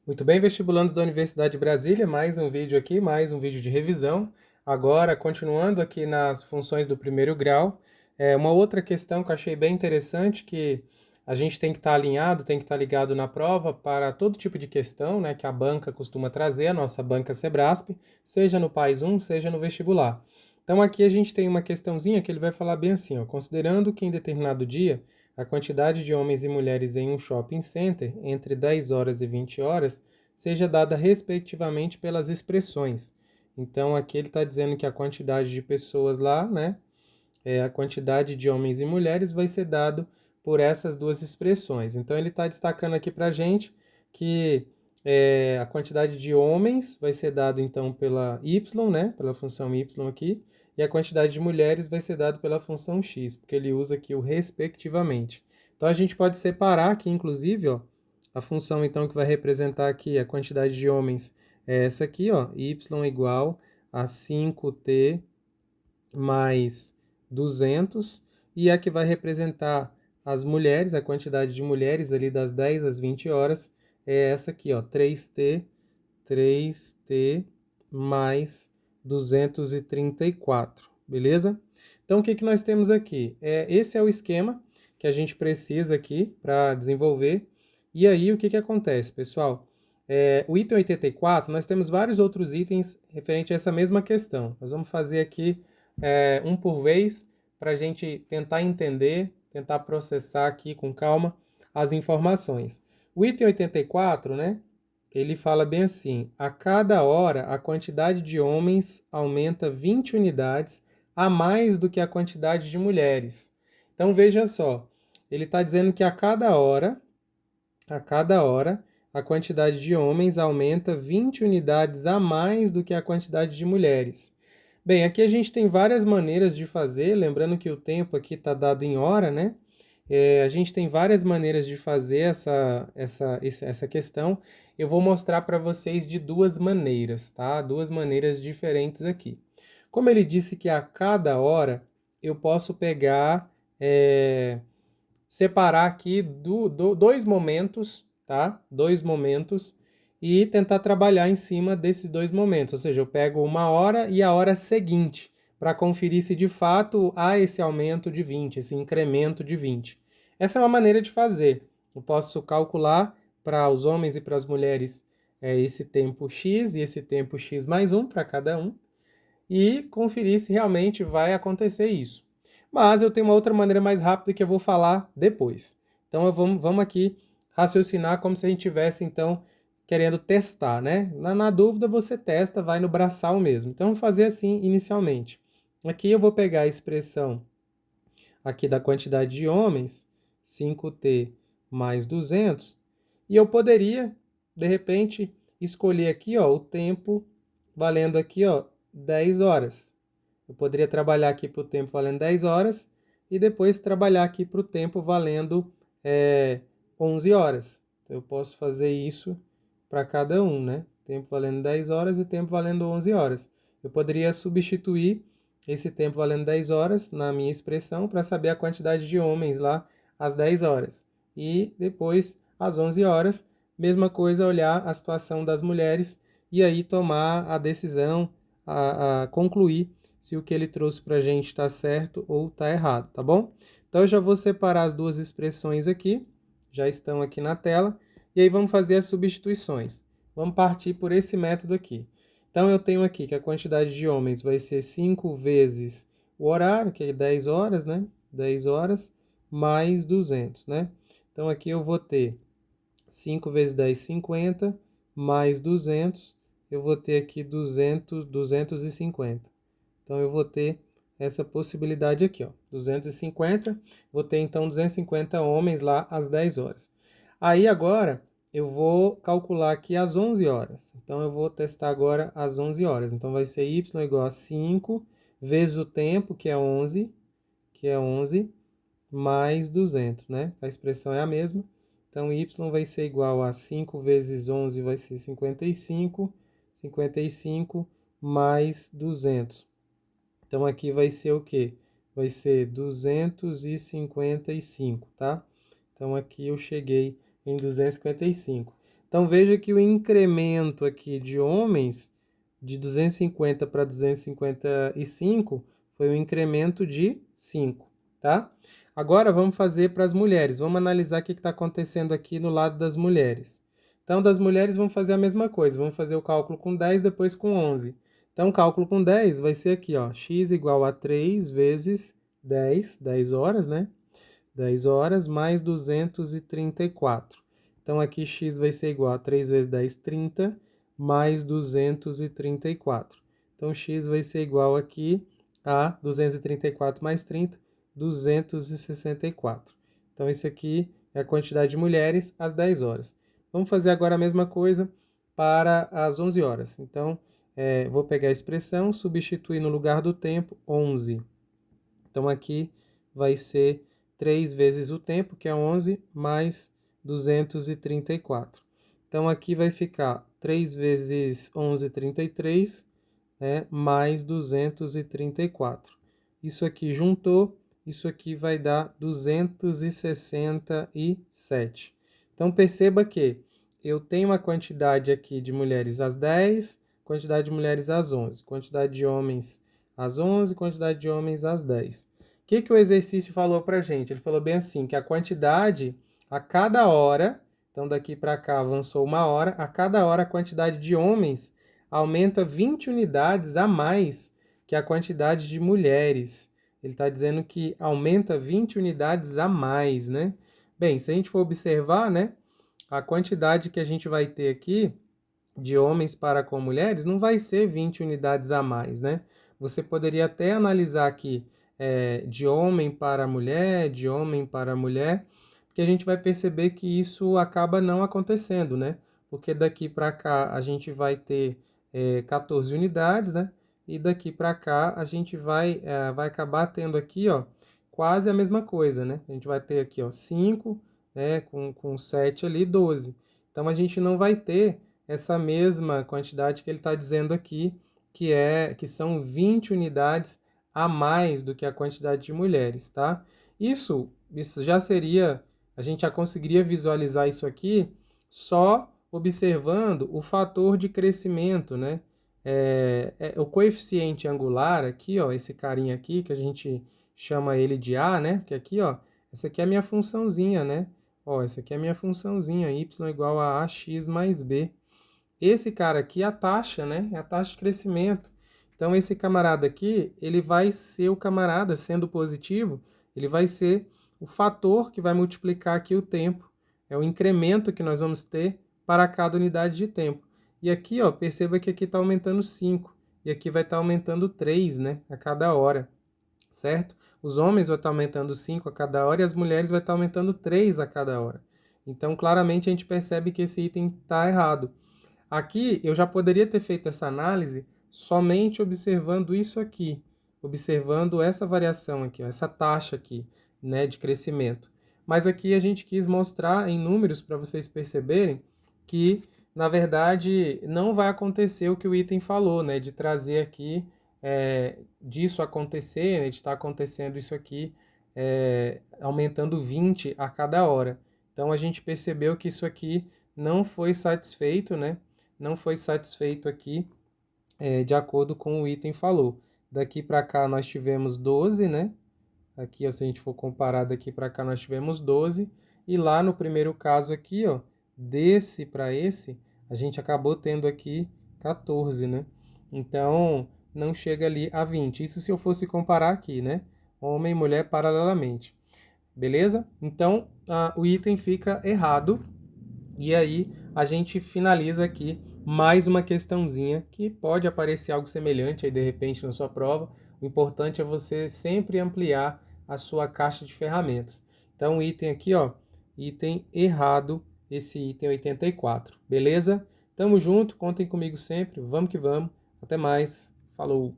Muito bem, vestibulandos da Universidade de Brasília, mais um vídeo aqui, mais um vídeo de revisão. Agora, continuando aqui nas funções do primeiro grau, uma outra questão que eu achei bem interessante, que a gente tem que estar alinhado, tem que estar ligado na prova para todo tipo de questão, né, que a banca costuma trazer, a nossa banca Sebrasp, seja no PAS 1, seja no vestibular. Então aqui a gente tem uma questãozinha que ele vai falar bem assim, ó, considerando que em determinado dia a quantidade de homens e mulheres em um shopping center entre 10 horas e 20 horas seja dada respectivamente pelas expressões. Então aqui ele está dizendo que a quantidade de pessoas lá, né, a quantidade de homens e mulheres vai ser dado por essas duas expressões. Então ele está destacando aqui para a gente que a quantidade de homens vai ser dado então pela y, né, pela função y aqui, e a quantidade de mulheres vai ser dado pela função x, porque ele usa aqui o respectivamente. Então a gente pode separar aqui, inclusive, ó, a função então que vai representar aqui a quantidade de homens é essa aqui, ó, y igual a 5t mais 200, e a que vai representar as mulheres, a quantidade de mulheres ali das 10 às 20 horas, é essa aqui, ó, 3t mais 234, beleza? Então, o que nós temos aqui? Esse é o esquema que a gente precisa aqui para desenvolver. E aí, o que acontece, pessoal? O item 84, nós temos vários outros itens referente a essa mesma questão. Nós vamos fazer aqui um por vez para a gente tentar entender, tentar processar aqui com calma as informações. O item 84, né? Ele fala bem assim: a cada hora a quantidade de homens aumenta 20 unidades a mais do que a quantidade de mulheres. Então veja só, ele está dizendo que a cada hora, a quantidade de homens aumenta 20 unidades a mais do que a quantidade de mulheres. Bem, aqui a gente tem várias maneiras de fazer, lembrando que o tempo aqui está dado em hora, né? A gente tem várias maneiras de fazer essa questão. Eu vou mostrar para vocês de duas maneiras, tá? Duas maneiras diferentes aqui. Como ele disse que a cada hora, eu posso pegar, separar aqui dois momentos, tá? Dois momentos e tentar trabalhar em cima desses dois momentos. Ou seja, eu pego uma hora e a hora seguinte para conferir se de fato há esse aumento de 20, esse incremento de 20. Essa é uma maneira de fazer. Eu posso calcular para os homens e para as mulheres esse tempo x e esse tempo x mais um para cada um e conferir se realmente vai acontecer isso. Mas eu tenho uma outra maneira mais rápida que eu vou falar depois. Então vamos aqui raciocinar como se a gente tivesse, então, querendo testar, né? Na dúvida, você testa, vai no braçal mesmo. Então, vamos fazer assim inicialmente. Aqui eu vou pegar a expressão aqui da quantidade de homens, 5t mais 200, e eu poderia, de repente, escolher aqui, ó, o tempo valendo aqui, ó, 10 horas. Eu poderia trabalhar aqui para o tempo valendo 10 horas e depois trabalhar aqui para o tempo valendo 11 horas. Então, eu posso fazer isso para cada um, né? Tempo valendo 10 horas e tempo valendo 11 horas. Eu poderia substituir esse tempo valendo 10 horas na minha expressão para saber a quantidade de homens lá às 10 horas. E depois, às 11 horas, mesma coisa, olhar a situação das mulheres e aí tomar a decisão, a concluir se o que ele trouxe para a gente está certo ou está errado, tá bom? Então eu já vou separar as duas expressões aqui, já estão aqui na tela, e aí vamos fazer as substituições. Vamos partir por esse método aqui. Então eu tenho aqui que a quantidade de homens vai ser 5 vezes o horário, que é 10 horas, né? 10 horas mais 200, né? Então aqui eu vou ter 5 vezes 10, 50, mais 200, eu vou ter aqui 250. Então, eu vou ter essa possibilidade aqui, ó, 250. Vou ter, então, 250 homens lá às 10 horas. Aí, agora, eu vou calcular aqui às 11 horas. Então, eu vou testar agora às 11 horas. Então, vai ser y igual a 5 vezes o tempo, que é 11, mais 200, né? A expressão é a mesma. Então, y vai ser igual a 5 vezes 11 vai ser 55. 55 mais 200. Então, aqui vai ser o quê? Vai ser 255, tá? Então, aqui eu cheguei em 255. Então veja que o incremento aqui de homens de 250 para 255 foi um incremento de 5, tá? Agora vamos fazer para as mulheres. Vamos analisar o que está acontecendo aqui no lado das mulheres. Então, das mulheres vamos fazer a mesma coisa. Vamos fazer o cálculo com 10, depois com 11. Então, o cálculo com 10 vai ser aqui, ó, x igual a 3 vezes 10 horas, né? 10 horas mais 234. Então, aqui x vai ser igual a 3 vezes 10, 30, mais 234. Então, x vai ser igual aqui a 234 mais 30, 264. Então, esse aqui é a quantidade de mulheres às 10 horas. Vamos fazer agora a mesma coisa para as 11 horas. Então, vou pegar a expressão, substituir no lugar do tempo 11. Então, aqui vai ser 3 vezes o tempo, que é 11, mais 234. Então, aqui vai ficar 3 vezes 11, 33, mais 234. Isso aqui juntou, isso aqui vai dar 267. Então, perceba que eu tenho uma quantidade aqui de mulheres às 10, quantidade de mulheres às 11, quantidade de homens às 11, quantidade de homens às 10. O que o exercício falou para a gente? Ele falou bem assim, que a quantidade a cada hora, então daqui para cá avançou uma hora, a cada hora a quantidade de homens aumenta 20 unidades a mais que a quantidade de mulheres. Ele está dizendo que aumenta 20 unidades a mais, né? Bem, se a gente for observar, né, a quantidade que a gente vai ter aqui de homens para com mulheres não vai ser 20 unidades a mais, né? Você poderia até analisar aqui de homem para mulher, de homem para mulher, porque a gente vai perceber que isso acaba não acontecendo, né? Porque daqui para cá a gente vai ter 14 unidades, né? E daqui para cá a gente vai acabar tendo aqui, ó, quase a mesma coisa, né? A gente vai ter aqui, ó, 5, né? Com 7 ali, 12. Então a gente não vai ter essa mesma quantidade que ele está dizendo aqui, que são 20 unidades a mais do que a quantidade de mulheres, tá? Isso já seria, a gente já conseguiria visualizar isso aqui só observando o fator de crescimento, né? O coeficiente angular aqui, ó, esse carinha aqui, que a gente chama ele de A, né? Que aqui, ó, essa aqui é a minha funçãozinha, né? Ó, essa aqui é a minha funçãozinha, y igual a ax mais b. Esse cara aqui é a taxa, né? É a taxa de crescimento. Então, esse camarada aqui, ele vai ser o camarada, sendo positivo, ele vai ser o fator que vai multiplicar aqui o tempo. É o incremento que nós vamos ter para cada unidade de tempo. E aqui, ó, perceba que aqui está aumentando 5. E aqui vai estar aumentando 3, né? A cada hora, certo? Os homens vão estar aumentando 5 a cada hora e as mulheres vão estar aumentando 3 a cada hora. Então, claramente, a gente percebe que esse item está errado. Aqui eu já poderia ter feito essa análise somente observando isso aqui, observando essa variação aqui, ó, essa taxa aqui, né, de crescimento. Mas aqui a gente quis mostrar em números para vocês perceberem que, na verdade, não vai acontecer o que o item falou, né, de trazer aqui, disso acontecer, né, de estar acontecendo isso aqui, aumentando 20 a cada hora. Então a gente percebeu que isso aqui não foi satisfeito, né? Não foi satisfeito aqui de acordo com o item falou. Daqui para cá nós tivemos 12, né? Aqui, ó, se a gente for comparar daqui para cá, nós tivemos 12. E lá no primeiro caso aqui, ó, desse para esse, a gente acabou tendo aqui 14, né? Então, não chega ali a 20. Isso se eu fosse comparar aqui, né? Homem e mulher paralelamente. Beleza? Então, o item fica errado. E aí, a gente finaliza aqui mais uma questãozinha que pode aparecer algo semelhante aí de repente na sua prova. O importante é você sempre ampliar a sua caixa de ferramentas. Então, o item aqui, ó, item errado, esse item 84. Beleza? Tamo junto, contem comigo sempre. Vamos que vamos. Até mais. Falou!